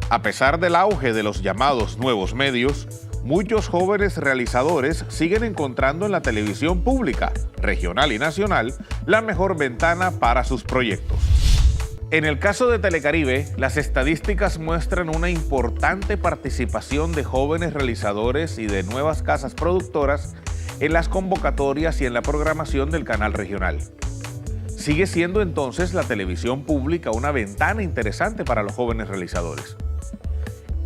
A pesar del auge de los llamados nuevos medios, muchos jóvenes realizadores siguen encontrando en la televisión pública, regional y nacional, la mejor ventana para sus proyectos. En el caso de Telecaribe, las estadísticas muestran una importante participación de jóvenes realizadores y de nuevas casas productoras en las convocatorias y en la programación del canal regional. Sigue siendo entonces la televisión pública una ventana interesante para los jóvenes realizadores.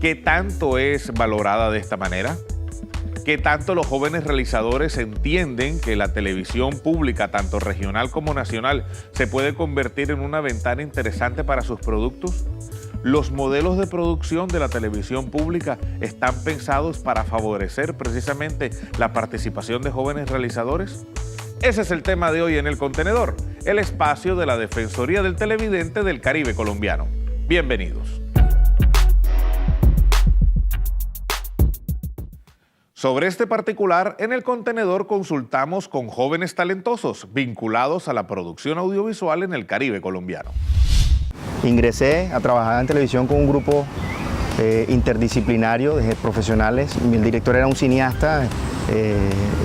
¿Qué tanto es valorada de esta manera? ¿Qué tanto los jóvenes realizadores entienden que la televisión pública, tanto regional como nacional, se puede convertir en una ventana interesante para sus productos? ¿Los modelos de producción de la televisión pública están pensados para favorecer precisamente la participación de jóvenes realizadores? Ese es el tema de hoy en El Contenedor, el espacio de la Defensoría del Televidente del Caribe colombiano. Bienvenidos. Sobre este particular, en El Contenedor consultamos con jóvenes talentosos vinculados a la producción audiovisual en el Caribe colombiano. Ingresé a trabajar en televisión con un grupo interdisciplinario de profesionales. El director era un cineasta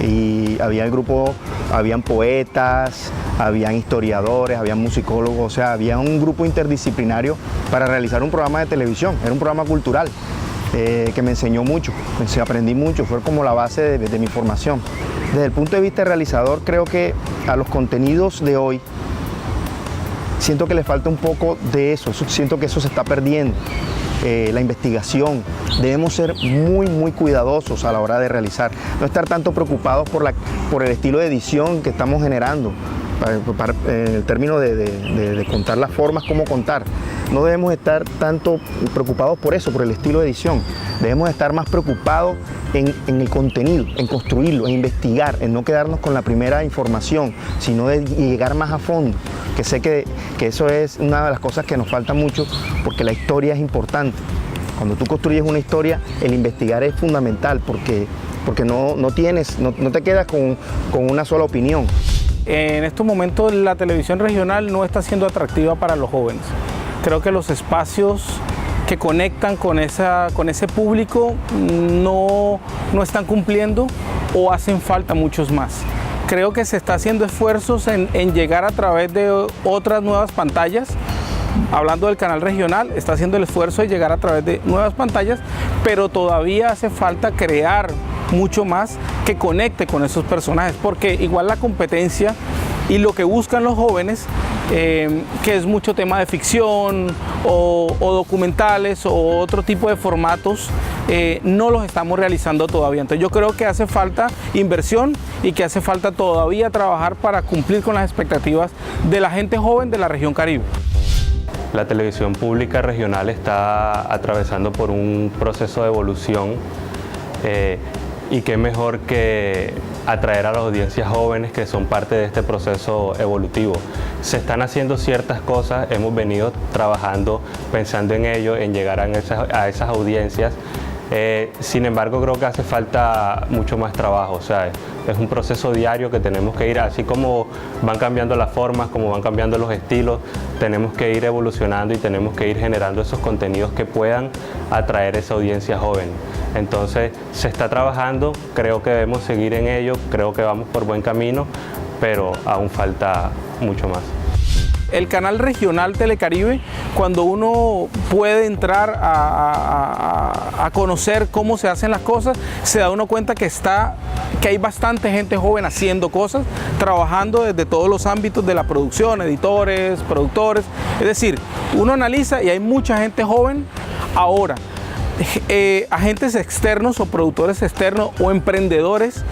y había el grupo, habían poetas, habían historiadores, habían musicólogos, o sea, había un grupo interdisciplinario para realizar un programa de televisión, era un programa cultural. Que me enseñó mucho, aprendí mucho, fue como la base de mi formación. Desde el punto de vista realizador, creo que a los contenidos de hoy, siento que le falta un poco de eso, siento que eso se está perdiendo. La investigación, debemos ser muy cuidadosos a la hora de realizar, no estar tanto preocupados por el estilo de edición que estamos generando, en el término de contar las formas, cómo contar. No debemos estar tanto preocupados por eso, por el estilo de edición. Debemos estar más preocupados en el contenido, en construirlo, en investigar, en no quedarnos con la primera información, sino de llegar más a fondo. Que sé que eso es una de las cosas que nos falta mucho, porque la historia es importante. Cuando tú construyes una historia, el investigar es fundamental, porque no te quedas con una sola opinión. En estos momentos la televisión regional no está siendo atractiva para los jóvenes. Creo que los espacios que conectan con ese público no están cumpliendo o hacen falta muchos más. Creo que se está haciendo esfuerzos en llegar a través de otras nuevas pantallas. Hablando del canal regional, está haciendo el esfuerzo de llegar a través de nuevas pantallas, pero todavía hace falta crear mucho más que conecte con esos personajes, porque igual la competencia y lo que buscan los jóvenes, que es mucho tema de ficción o documentales o otro tipo de formatos, no los estamos realizando todavía. Entonces yo creo que hace falta inversión y que hace falta todavía trabajar para cumplir con las expectativas de la gente joven de la región Caribe. La televisión pública regional está atravesando por un proceso de evolución y qué mejor que atraer a las audiencias jóvenes que son parte de este proceso evolutivo. Se están haciendo ciertas cosas, hemos venido trabajando, pensando en ello, en llegar a esas audiencias. Sin embargo, creo que hace falta mucho más trabajo, o sea, es un proceso diario que tenemos que ir, así como van cambiando las formas, como van cambiando los estilos, tenemos que ir evolucionando y tenemos que ir generando esos contenidos que puedan atraer esa audiencia joven. Entonces, se está trabajando, creo que debemos seguir en ello, creo que vamos por buen camino, pero aún falta mucho más. El canal regional Telecaribe, cuando uno puede entrar a conocer cómo se hacen las cosas, se da uno cuenta que hay bastante gente joven haciendo cosas, trabajando desde todos los ámbitos de la producción, editores, productores. Es decir, uno analiza y hay mucha gente joven ahora. Agentes externos o productores externos o emprendedores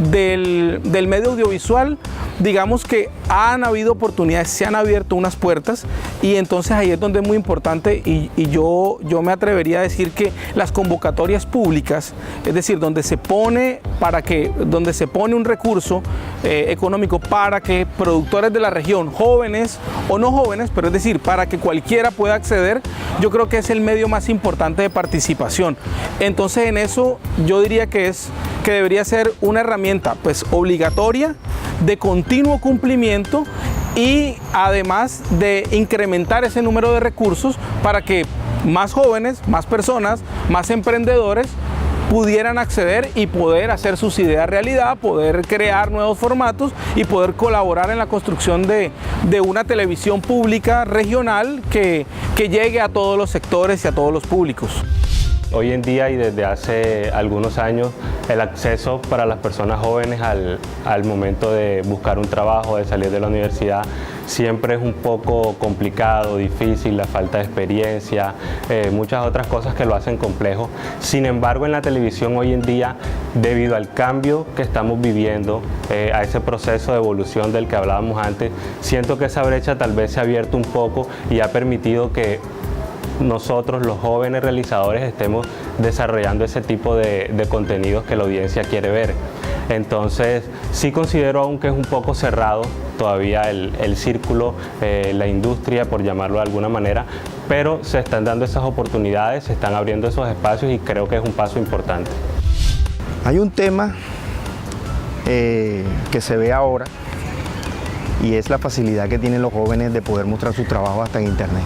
del medio audiovisual, digamos que han habido oportunidades, se han abierto unas puertas, y entonces ahí es donde es muy importante, y yo me atrevería a decir que las convocatorias públicas, es decir, donde se pone un recurso económico para que productores de la región, jóvenes o no jóvenes, pero es decir, para que cualquiera pueda acceder, yo creo que es el medio más importante de participación. Entonces en eso yo diría que debería ser una herramienta pues obligatoria, de continuo cumplimiento, y además de incrementar ese número de recursos para que más jóvenes, más personas, más emprendedores pudieran acceder y poder hacer sus ideas realidad, poder crear nuevos formatos y poder colaborar en la construcción de una televisión pública regional que llegue a todos los sectores y a todos los públicos. Hoy en día y desde hace algunos años el acceso para las personas jóvenes al momento de buscar un trabajo, de salir de la universidad, siempre es un poco complicado, difícil, la falta de experiencia, muchas otras cosas que lo hacen complejo. Sin embargo, en la televisión hoy en día, debido al cambio que estamos viviendo, a ese proceso de evolución del que hablábamos antes, siento que esa brecha tal vez se ha abierto un poco y ha permitido que nosotros, los jóvenes realizadores, estemos desarrollando ese tipo de contenidos que la audiencia quiere ver. Entonces, sí considero aún que es un poco cerrado todavía el círculo, la industria, por llamarlo de alguna manera, pero se están dando esas oportunidades, se están abriendo esos espacios y creo que es un paso importante. Hay un tema que se ve ahora y es la facilidad que tienen los jóvenes de poder mostrar su trabajo hasta en internet.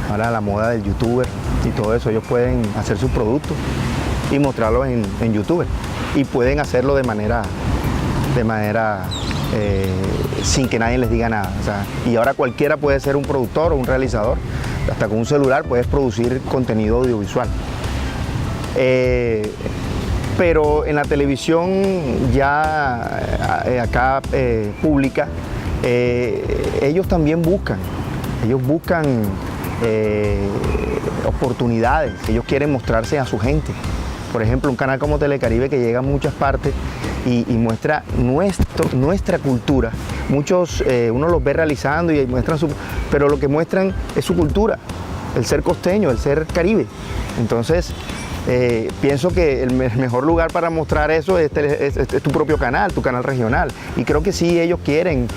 Ahora la moda del youtuber y todo eso, ellos pueden hacer sus productos y mostrarlos en YouTube y pueden hacerlo de manera sin que nadie les diga nada. O sea, y ahora cualquiera puede ser un productor o un realizador, hasta con un celular puedes producir contenido audiovisual. Pero en la televisión ya acá pública, ellos también buscan oportunidades, ellos quieren mostrarse a su gente. Por ejemplo, un canal como Telecaribe que llega a muchas partes y muestra nuestra cultura. Muchos, uno los ve realizando y muestran pero lo que muestran es su cultura, el ser costeño, el ser caribe. Entonces, pienso que el mejor lugar para mostrar eso es tu propio canal, tu canal regional. Y creo que sí, ellos quieren.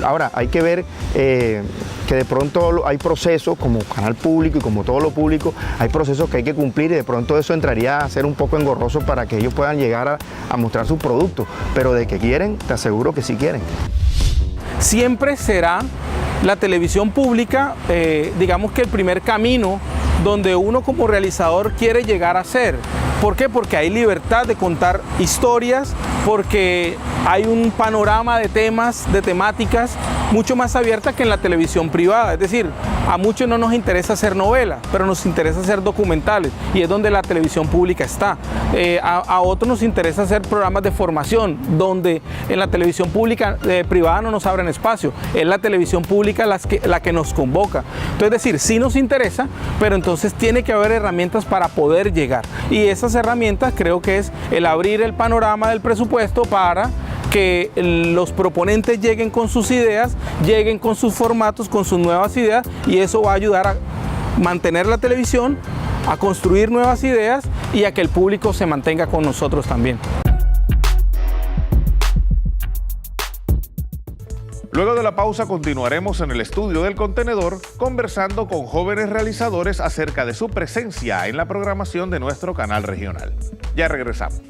Ahora, hay que ver que de pronto hay procesos como canal público y como todo lo público, hay procesos que hay que cumplir y de pronto eso entraría a ser un poco engorroso para que ellos puedan llegar a mostrar sus productos. Pero de que quieren, te aseguro que sí quieren. Siempre será la televisión pública, digamos que el primer camino donde uno como realizador quiere llegar a ser. ¿Por qué? Porque hay libertad de contar historias, porque hay un panorama de temas, de temáticas mucho más abierta que en la televisión privada. Es decir, a muchos no nos interesa hacer novelas, pero nos interesa hacer documentales y es donde la televisión pública está. A otros nos interesa hacer programas de formación, donde en la televisión pública privada no nos abren espacio. Es la televisión pública la que nos convoca. Entonces, es decir, sí nos interesa, pero entonces tiene que haber herramientas para poder llegar. Y esas herramientas creo que es el abrir el panorama del presupuesto para que los proponentes lleguen con sus ideas, lleguen con sus formatos, con sus nuevas ideas, y eso va a ayudar a mantener la televisión, a construir nuevas ideas y a que el público se mantenga con nosotros también. Luego de la pausa continuaremos en el estudio del Contenedor conversando con jóvenes realizadores acerca de su presencia en la programación de nuestro canal regional. Ya regresamos.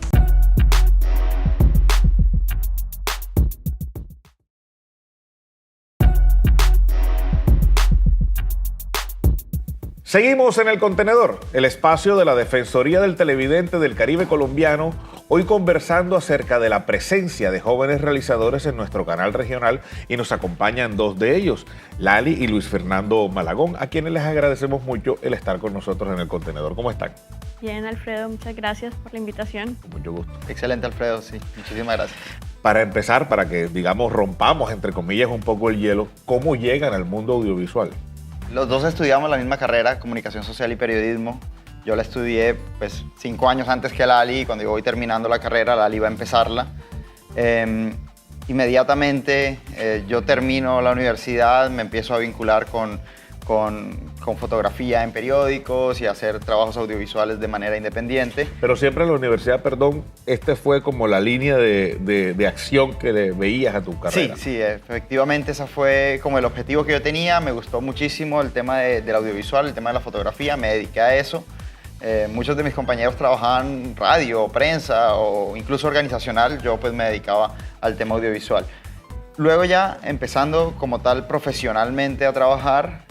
Seguimos en el Contenedor, el espacio de la Defensoría del Televidente del Caribe colombiano, hoy conversando acerca de la presencia de jóvenes realizadores en nuestro canal regional y nos acompañan dos de ellos, Lali y Luis Fernando Malagón, a quienes les agradecemos mucho el estar con nosotros en el Contenedor. ¿Cómo están? Bien, Alfredo, muchas gracias por la invitación. Con mucho gusto. Excelente, Alfredo, sí, muchísimas gracias. Para empezar, para que, digamos, rompamos, entre comillas, un poco el hielo, ¿cómo llegan al mundo audiovisual? Los dos estudiamos la misma carrera, Comunicación Social y Periodismo. Yo la estudié 5 años antes que Lali, y cuando yo voy terminando la carrera, Lali va a empezarla. Inmediatamente yo termino la universidad, me empiezo a vincular con fotografía en periódicos y hacer trabajos audiovisuales de manera independiente. Pero siempre en la universidad, perdón, fue como la línea de acción que le veías a tu carrera. Sí, efectivamente ese fue como el objetivo que yo tenía. Me gustó muchísimo el tema del audiovisual, el tema de la fotografía, me dediqué a eso. Muchos de mis compañeros trabajaban en radio, prensa o incluso organizacional, yo pues me dedicaba al tema audiovisual. Luego ya empezando como tal profesionalmente a trabajar,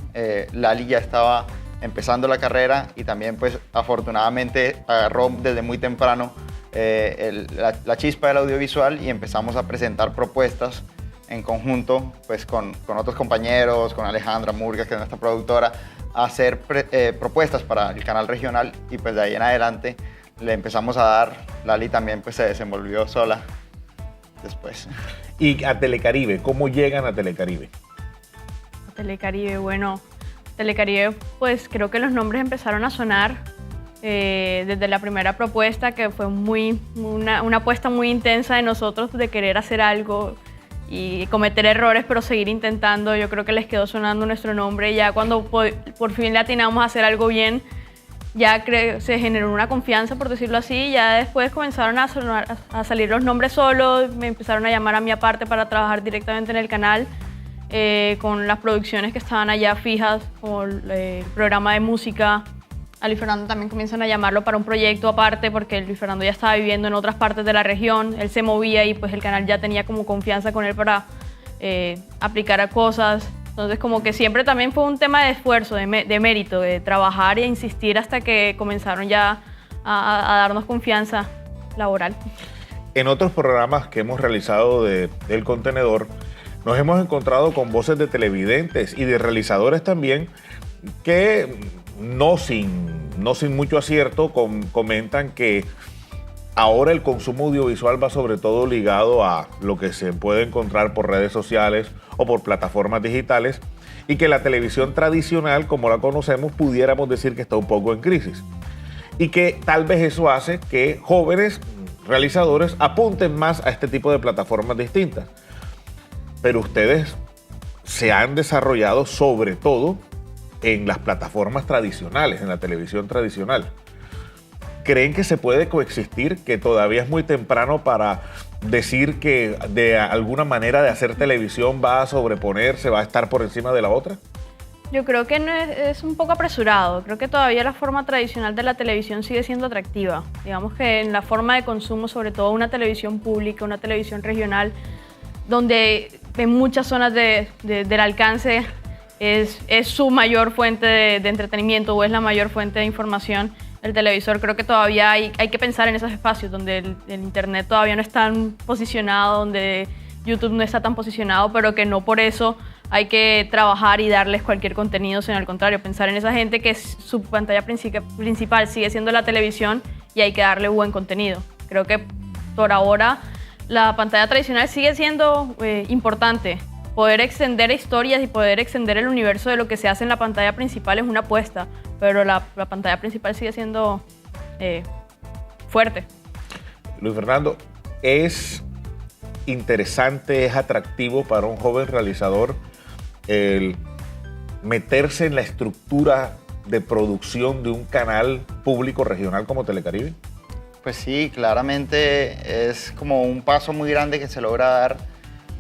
Lali ya estaba empezando la carrera y también pues afortunadamente agarró desde muy temprano la chispa del audiovisual y empezamos a presentar propuestas en conjunto pues con otros compañeros, con Alejandra Murgas, que es nuestra productora, a hacer propuestas para el canal regional y pues de ahí en adelante le empezamos a dar. Lali también pues se desenvolvió sola después. Y a Telecaribe, ¿cómo llegan a Telecaribe? A Telecaribe, bueno, Telecaribe, pues creo que los nombres empezaron a sonar desde la primera propuesta, que fue una apuesta muy intensa de nosotros de querer hacer algo y cometer errores, pero seguir intentando. Yo creo que les quedó sonando nuestro nombre. Ya cuando por fin le atinamos a hacer algo bien, ya se generó una confianza, por decirlo así. Ya después comenzaron a salir los nombres solos, me empezaron a llamar a mí aparte para trabajar directamente en el canal, con las producciones que estaban allá fijas, como el programa de música. A Luis Fernando también comienzan a llamarlo para un proyecto aparte, porque Luis Fernando ya estaba viviendo en otras partes de la región, él se movía y pues el canal ya tenía como confianza con él para aplicar a cosas. Entonces como que siempre también fue un tema de esfuerzo, de mérito, de trabajar e insistir hasta que comenzaron ya a darnos confianza laboral. En otros programas que hemos realizado del Contenedor, nos hemos encontrado con voces de televidentes y de realizadores también que no sin mucho acierto comentan que ahora el consumo audiovisual va sobre todo ligado a lo que se puede encontrar por redes sociales o por plataformas digitales, y que la televisión tradicional, como la conocemos, pudiéramos decir que está un poco en crisis. Y que tal vez eso hace que jóvenes realizadores apunten más a este tipo de plataformas distintas. Pero ustedes se han desarrollado sobre todo en las plataformas tradicionales, en la televisión tradicional. ¿Creen que se puede coexistir, que todavía es muy temprano para decir que de alguna manera de hacer televisión va a sobreponerse, va a estar por encima de la otra? Yo creo que es un poco apresurado. Creo que todavía la forma tradicional de la televisión sigue siendo atractiva. Digamos que en la forma de consumo, sobre todo una televisión pública, una televisión regional, donde en muchas zonas del alcance es su mayor fuente de entretenimiento o es la mayor fuente de información, el televisor. Creo que todavía hay que pensar en esos espacios donde el internet todavía no está tan posicionado, donde YouTube no está tan posicionado, pero que no por eso hay que trabajar y darles cualquier contenido, sino al contrario, pensar en esa gente que su pantalla principal sigue siendo la televisión y hay que darle buen contenido. Creo que por ahora la pantalla tradicional sigue siendo importante. Poder extender historias y poder extender el universo de lo que se hace en la pantalla principal es una apuesta, pero la pantalla principal sigue siendo fuerte. Luis Fernando, ¿es interesante, es atractivo para un joven realizador el meterse en la estructura de producción de un canal público regional como Telecaribe? Pues sí, claramente es como un paso muy grande que se logra dar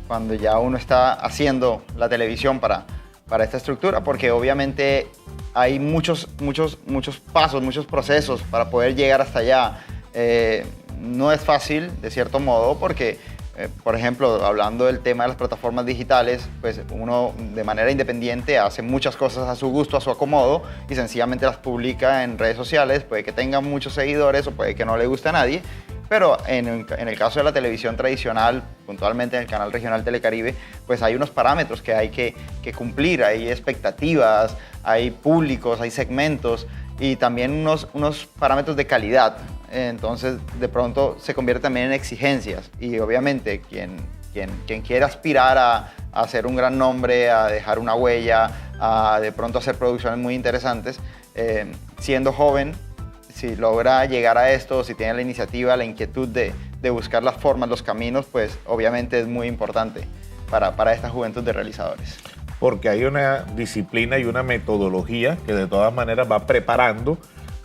cuando ya uno está haciendo la televisión para esta estructura, porque obviamente hay muchos pasos, muchos procesos para poder llegar hasta allá. No es fácil, de cierto modo, porque, por ejemplo, hablando del tema de las plataformas digitales, pues uno de manera independiente hace muchas cosas a su gusto, a su acomodo, y sencillamente las publica en redes sociales. Puede que tenga muchos seguidores o puede que no le guste a nadie, pero en el caso de la televisión tradicional, puntualmente en el canal regional Telecaribe, pues hay unos parámetros que hay que cumplir, hay expectativas, hay públicos, hay segmentos y también unos parámetros de calidad. Entonces, de pronto se convierte también en exigencias y obviamente quien quiera aspirar a hacer un gran nombre, a dejar una huella, a de pronto hacer producciones muy interesantes, siendo joven, si logra llegar a esto, si tiene la iniciativa, la inquietud de buscar las formas, los caminos, pues obviamente es muy importante para esta juventud de realizadores. Porque hay una disciplina y una metodología que de todas maneras va preparando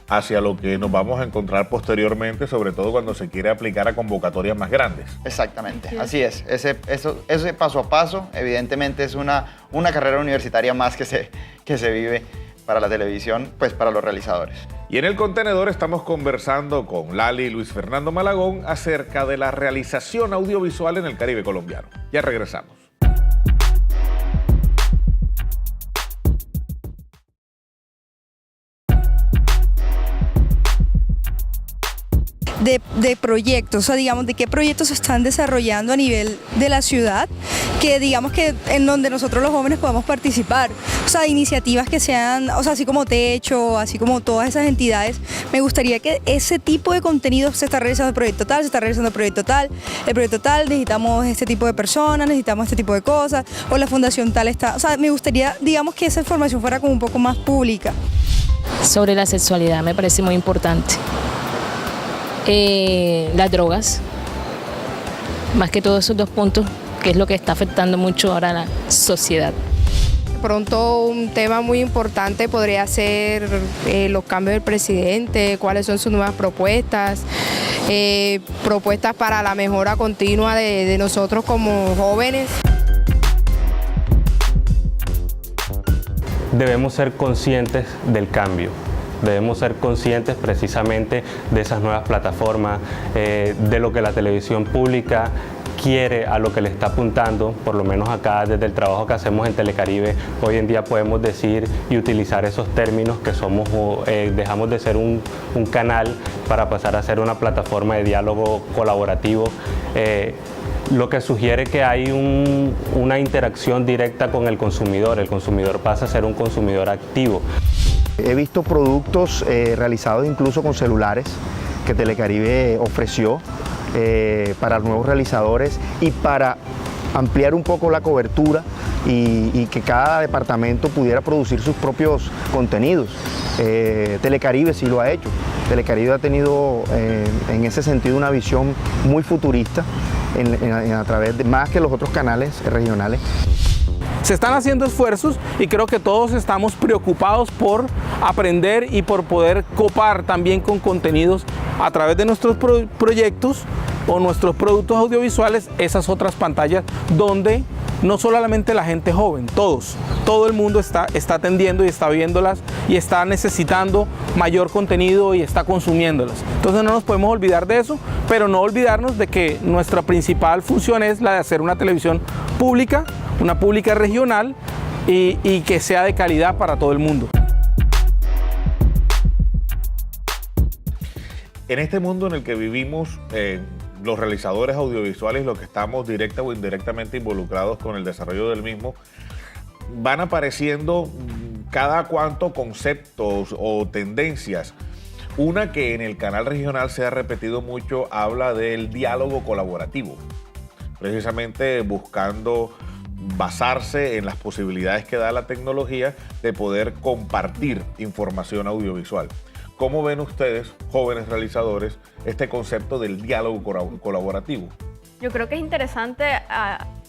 hacia lo que nos vamos a encontrar posteriormente, sobre todo cuando se quiere aplicar a convocatorias más grandes. Exactamente, sí. Así es. Ese paso a paso, evidentemente, es una carrera universitaria más que se vive para la televisión, pues para los realizadores. Y en el Contenedor estamos conversando con Lali y Luis Fernando Malagón acerca de la realización audiovisual en el Caribe colombiano. Ya regresamos. de proyectos, o sea, digamos, de qué proyectos se están desarrollando a nivel de la ciudad, que digamos que en donde nosotros los jóvenes podamos participar, o sea, iniciativas que sean, o sea, así como Techo, así como todas esas entidades, me gustaría que ese tipo de contenido se está realizando el proyecto tal, se está realizando el proyecto tal, necesitamos este tipo de personas, necesitamos este tipo de cosas, o la fundación tal está, o sea, me gustaría, digamos, que esa información fuera como un poco más pública. Sobre la sexualidad me parece muy importante. Las drogas, más que todos esos dos puntos, que es lo que está afectando mucho ahora a la sociedad. De pronto un tema muy importante podría ser los cambios del presidente, cuáles son sus nuevas propuestas, propuestas para la mejora continua de nosotros como jóvenes. Debemos ser conscientes del cambio, debemos ser conscientes precisamente de esas nuevas plataformas, de lo que la televisión pública quiere, a lo que le está apuntando. Por lo menos acá, desde el trabajo que hacemos en Telecaribe, hoy en día podemos decir y utilizar esos términos que somos, dejamos de ser un canal para pasar a ser una plataforma de diálogo colaborativo, lo que sugiere que hay una interacción directa con el consumidor pasa a ser un consumidor activo. He visto productos realizados incluso con celulares que Telecaribe ofreció para nuevos realizadores y para ampliar un poco la cobertura y que cada departamento pudiera producir sus propios contenidos. Telecaribe sí lo ha hecho. Telecaribe ha tenido en ese sentido una visión muy futurista a través de más que los otros canales regionales. Se están haciendo esfuerzos y creo que todos estamos preocupados por aprender y por poder copar también con contenidos a través de nuestros proyectos o nuestros productos audiovisuales esas otras pantallas donde no solamente la gente joven, todo el mundo está atendiendo y está viéndolas y está necesitando mayor contenido y está consumiéndolas. Entonces no nos podemos olvidar de eso, pero no olvidarnos de que nuestra principal función es la de hacer una televisión pública, una pública regional y que sea de calidad para todo el mundo. En este mundo en el que vivimos, los realizadores audiovisuales, los que estamos directa o indirectamente involucrados con el desarrollo del mismo, van apareciendo cada cuanto conceptos o tendencias. Una que en el canal regional se ha repetido mucho habla del diálogo colaborativo, precisamente buscando basarse en las posibilidades que da la tecnología de poder compartir información audiovisual. ¿Cómo ven ustedes, jóvenes realizadores, este concepto del diálogo colaborativo? Yo creo que es interesante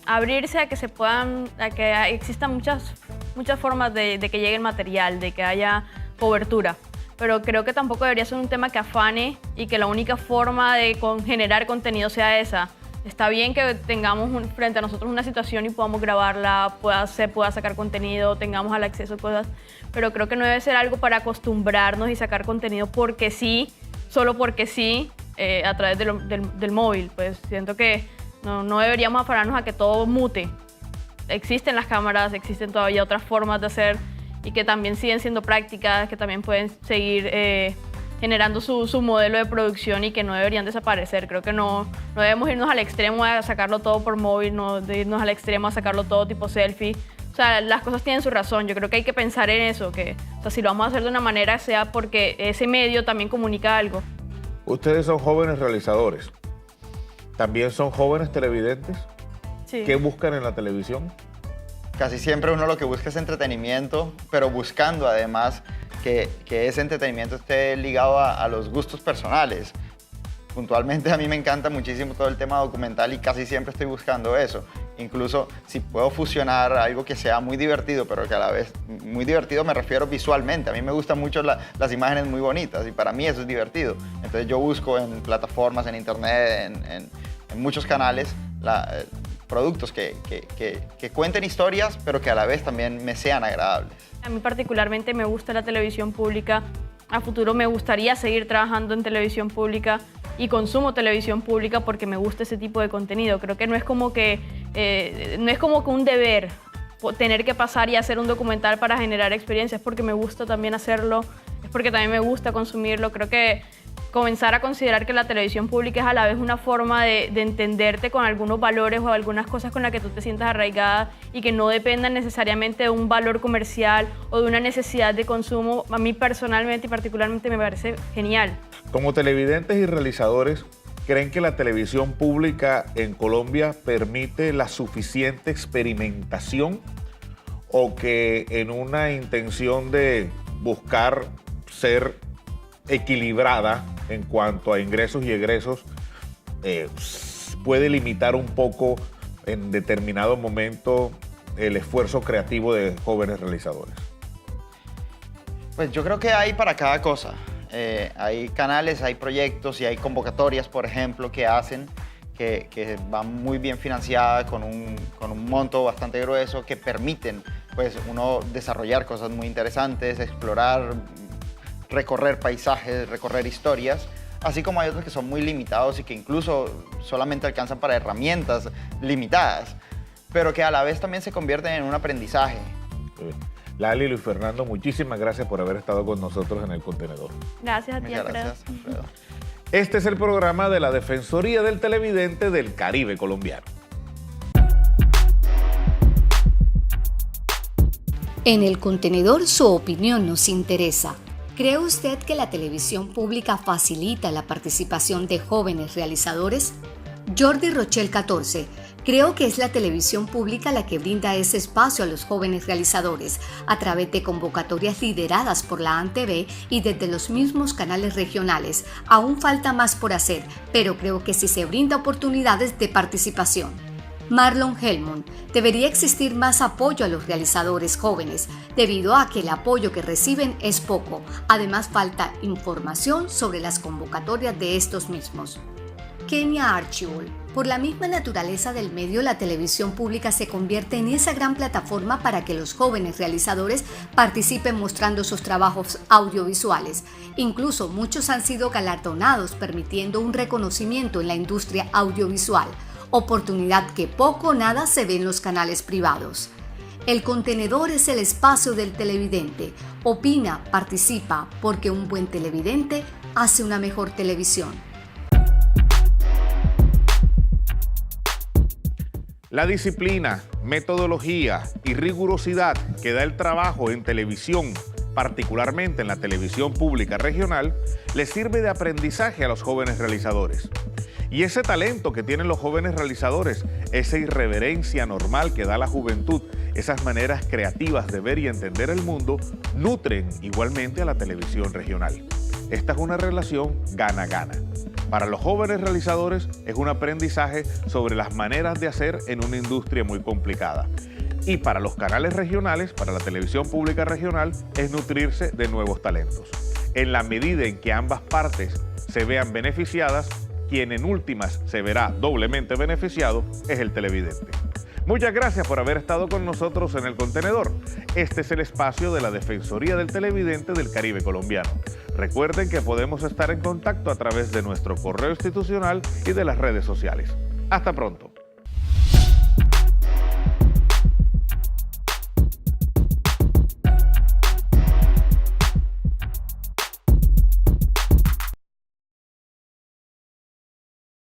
abrirse a que existan muchas formas de que llegue el material, de que haya cobertura. Pero creo que tampoco debería ser un tema que afane y que la única forma de generar contenido sea esa. Está bien que tengamos frente a nosotros una situación y podamos grabarla, se pueda sacar contenido, tengamos al acceso a cosas, pero creo que no debe ser algo para acostumbrarnos y sacar contenido porque sí, solo porque sí, a través del móvil. Pues siento que no deberíamos afanarnos a que todo mute. Existen las cámaras, existen todavía otras formas de hacer y que también siguen siendo prácticas, que también pueden seguir generando su modelo de producción y que no deberían desaparecer. Creo que no debemos irnos al extremo a sacarlo todo por móvil, no de irnos al extremo a sacarlo todo tipo selfie. O sea, las cosas tienen su razón. Yo creo que hay que pensar en eso, que o sea, si lo vamos a hacer de una manera sea porque ese medio también comunica algo. Ustedes son jóvenes realizadores, ¿también son jóvenes televidentes? Sí. ¿Qué buscan en la televisión? Casi siempre uno lo que busca es entretenimiento, pero buscando además que ese entretenimiento esté ligado a los gustos personales. Puntualmente a mí me encanta muchísimo todo el tema documental y casi siempre estoy buscando eso. Incluso si puedo fusionar algo que sea muy divertido, pero que a la vez, muy divertido me refiero visualmente. A mí me gustan mucho las imágenes muy bonitas y para mí eso es divertido. Entonces yo busco en plataformas, en internet, en muchos canales, productos que cuenten historias, pero que a la vez también me sean agradables. A mí particularmente me gusta la televisión pública. A futuro me gustaría seguir trabajando en televisión pública y consumo televisión pública porque me gusta ese tipo de contenido. Creo que no es como que un deber tener que pasar y hacer un documental para generar experiencias, porque me gusta también hacerlo, es porque también me gusta consumirlo. Creo que comenzar a considerar que la televisión pública es a la vez una forma de entenderte con algunos valores o algunas cosas con las que tú te sientas arraigada y que no dependan necesariamente de un valor comercial o de una necesidad de consumo, a mí personalmente y particularmente me parece genial. Como televidentes y realizadores, ¿creen que la televisión pública en Colombia permite la suficiente experimentación o que en una intención de buscar ser equilibrada en cuanto a ingresos y egresos puede limitar un poco en determinado momento el esfuerzo creativo de jóvenes realizadores? Pues yo creo que hay para cada cosa. Hay canales, hay proyectos y hay convocatorias, por ejemplo, que hacen que van muy bien financiadas con un monto bastante grueso que permiten pues uno desarrollar cosas muy interesantes, explorar, recorrer paisajes, recorrer historias, así como hay otros que son muy limitados y que incluso solamente alcanzan para herramientas limitadas, pero que a la vez también se convierten en un aprendizaje. Lali, Luis Fernando, muchísimas gracias por haber estado con nosotros en El Contenedor. Gracias a ti, Muchas Alfredo. gracias, Alfredo. Este es el programa de la Defensoría del Televidente del Caribe colombiano. En El Contenedor, su opinión nos interesa. ¿Cree usted que la televisión pública facilita la participación de jóvenes realizadores? Jordi Rochel 14. Creo que es la televisión pública la que brinda ese espacio a los jóvenes realizadores a través de convocatorias lideradas por la ANTV y desde los mismos canales regionales. Aún falta más por hacer, pero creo que sí se brinda oportunidades de participación. Marlon Helmond, debería existir más apoyo a los realizadores jóvenes, debido a que el apoyo que reciben es poco. Además, falta información sobre las convocatorias de estos mismos. Kenia Archibald. Por la misma naturaleza del medio, la televisión pública se convierte en esa gran plataforma para que los jóvenes realizadores participen mostrando sus trabajos audiovisuales. Incluso muchos han sido galardonados, permitiendo un reconocimiento en la industria audiovisual, oportunidad que poco o nada se ve en los canales privados. El Contenedor es el espacio del televidente. Opina, participa, porque un buen televidente hace una mejor televisión. La disciplina, metodología y rigurosidad que da el trabajo en televisión, particularmente en la televisión pública regional, les sirve de aprendizaje a los jóvenes realizadores. Y ese talento que tienen los jóvenes realizadores, esa irreverencia normal que da la juventud, esas maneras creativas de ver y entender el mundo, nutren igualmente a la televisión regional. Esta es una relación gana-gana. Para los jóvenes realizadores es un aprendizaje sobre las maneras de hacer en una industria muy complicada. Y para los canales regionales, para la televisión pública regional, es nutrirse de nuevos talentos. En la medida en que ambas partes se vean beneficiadas, quien en últimas se verá doblemente beneficiado es el televidente. Muchas gracias por haber estado con nosotros en El Contenedor. Este es el espacio de la Defensoría del Televidente del Caribe colombiano. Recuerden que podemos estar en contacto a través de nuestro correo institucional y de las redes sociales. Hasta pronto.